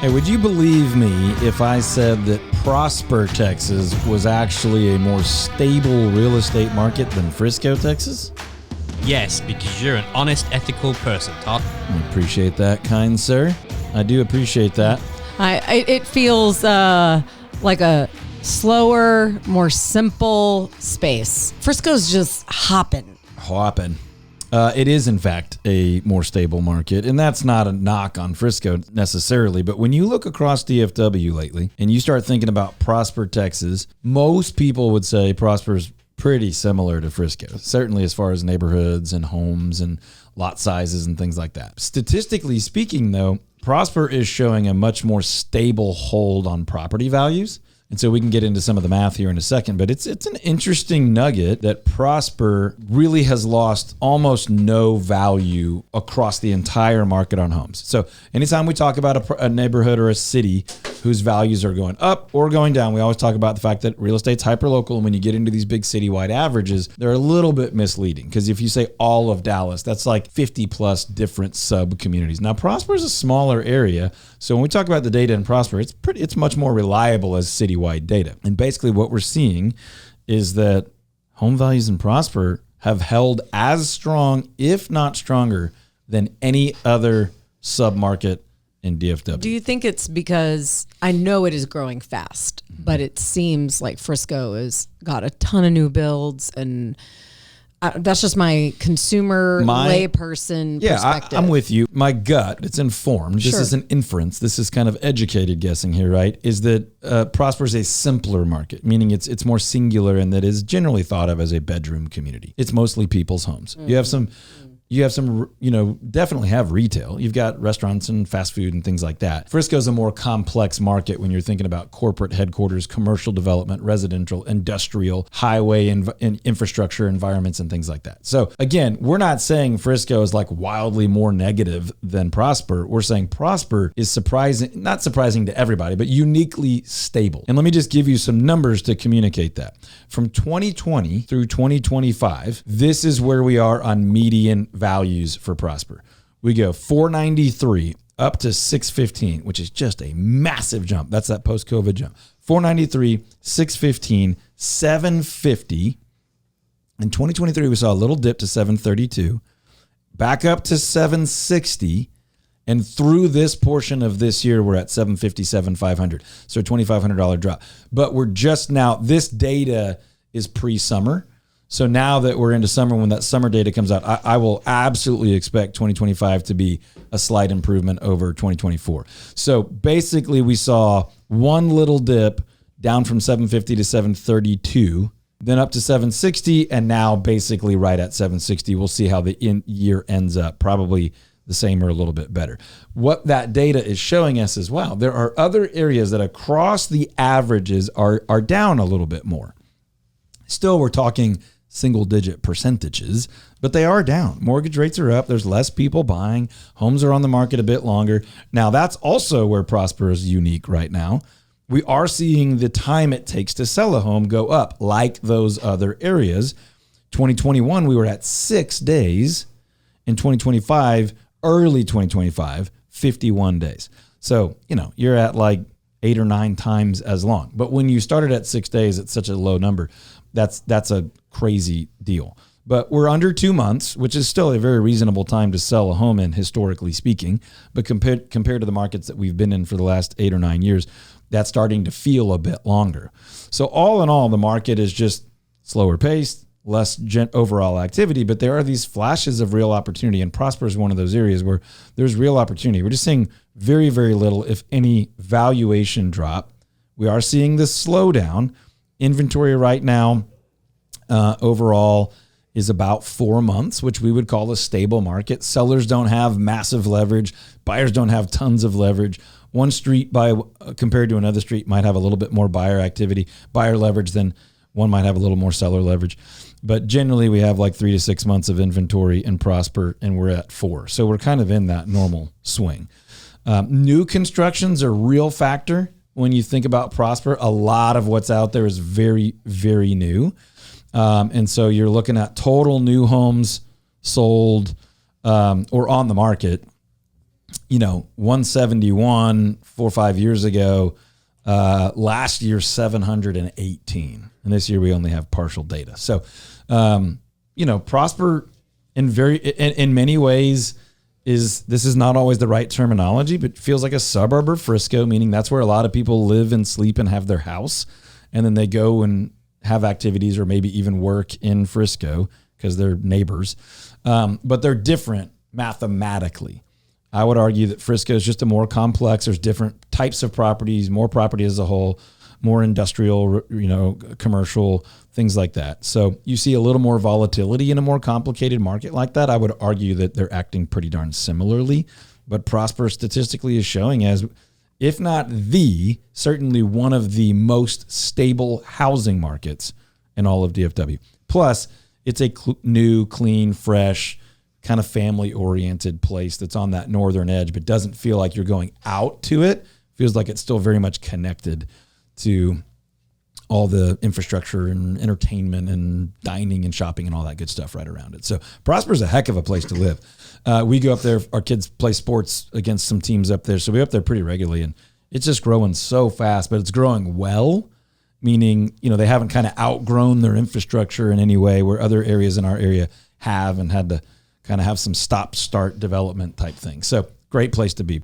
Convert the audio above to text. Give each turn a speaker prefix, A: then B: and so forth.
A: Hey, would you believe me if I said that Prosper, Texas was actually a more stable real estate market than Frisco, Texas?
B: Yes, because you're an honest, ethical person, Todd.
A: I appreciate that, kind sir. I do appreciate that.
C: It feels like a slower, more simple space. Frisco's just hopping.
A: It is, in fact, a more stable market, and that's not a knock on Frisco necessarily, but when you look across DFW lately and you start thinking about Prosper, Texas, most people would say Prosper's pretty similar to Frisco, certainly as far as neighborhoods and homes and lot sizes and things like that. Statistically speaking, though, Prosper is showing a much more stable hold on property values. And so we can get into some of the math here in a second, but it's an interesting nugget that Prosper really has lost almost no value across the entire market on homes. So anytime we talk about a neighborhood or a city whose values are going up or going down, we always talk about the fact that real estate's hyperlocal, and when you get into these big citywide averages, they're a little bit misleading, because if you say all of Dallas, that's like 50 plus different sub communities. Now Prosper is a smaller area, so when we talk about the data in Prosper, it's much more reliable as citywide data. And basically what we're seeing is that home values in Prosper have held as strong, if not stronger, than any other submarket in DFW.
C: Do you think it's because, I know it is growing fast, but it seems like Frisco has got a ton of new builds, and that's just my consumer layperson perspective.
A: I'm with you. My gut, it's informed. This is an inference. This is kind of educated guessing here, right? Is that Prosper is a simpler market, meaning it's more singular, and that is generally thought of as a bedroom community. It's mostly people's homes. You have some, definitely have retail. You've got restaurants and fast food and things like that. Frisco's a more complex market when you're thinking about corporate headquarters, commercial development, residential, industrial, highway and infrastructure environments and things like that. So again, we're not saying Frisco is like wildly more negative than Prosper. We're saying Prosper is not surprising to everybody, but uniquely stable. And let me just give you some numbers to communicate that. From 2020 through 2025, this is where we are on median values for Prosper. We go 493 up to 615, which is just a massive jump. That's that post-COVID jump. 493, 615, 750. In 2023, we saw a little dip to 732, back up to 760, and through this portion of this year, we're at 757, 500. So a $2,500 drop. But we're just now, this data is pre-summer. So now that we're into summer, when that summer data comes out, I will absolutely expect 2025 to be a slight improvement over 2024. So basically we saw one little dip down from 750 to 732, then up to 760, and now basically right at 760. We'll see how the year ends up, probably the same or a little bit better. What that data is showing us is, wow, there are other areas that across the averages are down a little bit more. Still, we're talking single digit percentages, but they are down. Mortgage rates are up. There's less people buying. Homes are on the market a bit longer. Now, that's also where Prosper is unique right now. We are seeing the time it takes to sell a home go up like those other areas. 2021, we were at 6 days. In 2025, early 2025, 51 days. So, you're at like 8 or 9 times as long. But when you started at 6 days, it's such a low number. That's a crazy deal. But we're under 2 months, which is still a very reasonable time to sell a home in, historically speaking. But compared to the markets that we've been in for the last 8 or 9 years, that's starting to feel a bit longer. So all in all, the market is just slower paced, less overall activity, but there are these flashes of real opportunity, and Prosper is one of those areas where there's real opportunity. We're just seeing very, very little, if any, valuation drop. We are seeing this slowdown. Inventory right now, overall, is about 4 months, which we would call a stable market. Sellers don't have massive leverage. Buyers don't have tons of leverage. One street compared to another street might have a little bit more buyer leverage than one might have a little more seller leverage. But generally, we have like 3 to 6 months of inventory in Prosper, and we're at 4. So we're kind of in that normal swing. New construction's a real factor. When you think about Prosper, a lot of what's out there is very, very new. And so you're looking at total new homes sold or on the market 171 4 or 5 years ago. Last year, 718. And this year we only have partial data. So, Prosper in many ways this is not always the right terminology, but feels like a suburb of Frisco, meaning that's where a lot of people live and sleep and have their house. And then they go and have activities or maybe even work in Frisco because they're neighbors. But they're different mathematically. I would argue that Frisco is just a more complex. There's different types of properties, more property as a whole, more industrial, commercial, things like that. So you see a little more volatility in a more complicated market like that. I would argue that they're acting pretty darn similarly. But Prosper statistically is showing as, if not certainly one of the most stable housing markets in all of DFW. Plus, it's a new, clean, fresh, kind of family-oriented place that's on that northern edge, but doesn't feel like you're going out to it. Feels like it's still very much connected to all the infrastructure and entertainment and dining and shopping and all that good stuff right around it. So Prosper's a heck of a place to live. We go up there. Our kids play sports against some teams up there, so we go up there pretty regularly, and it's just growing so fast, but it's growing well, meaning, they haven't kind of outgrown their infrastructure in any way where other areas in our area have and had to kind of have some stop-start development type thing. So great place to be.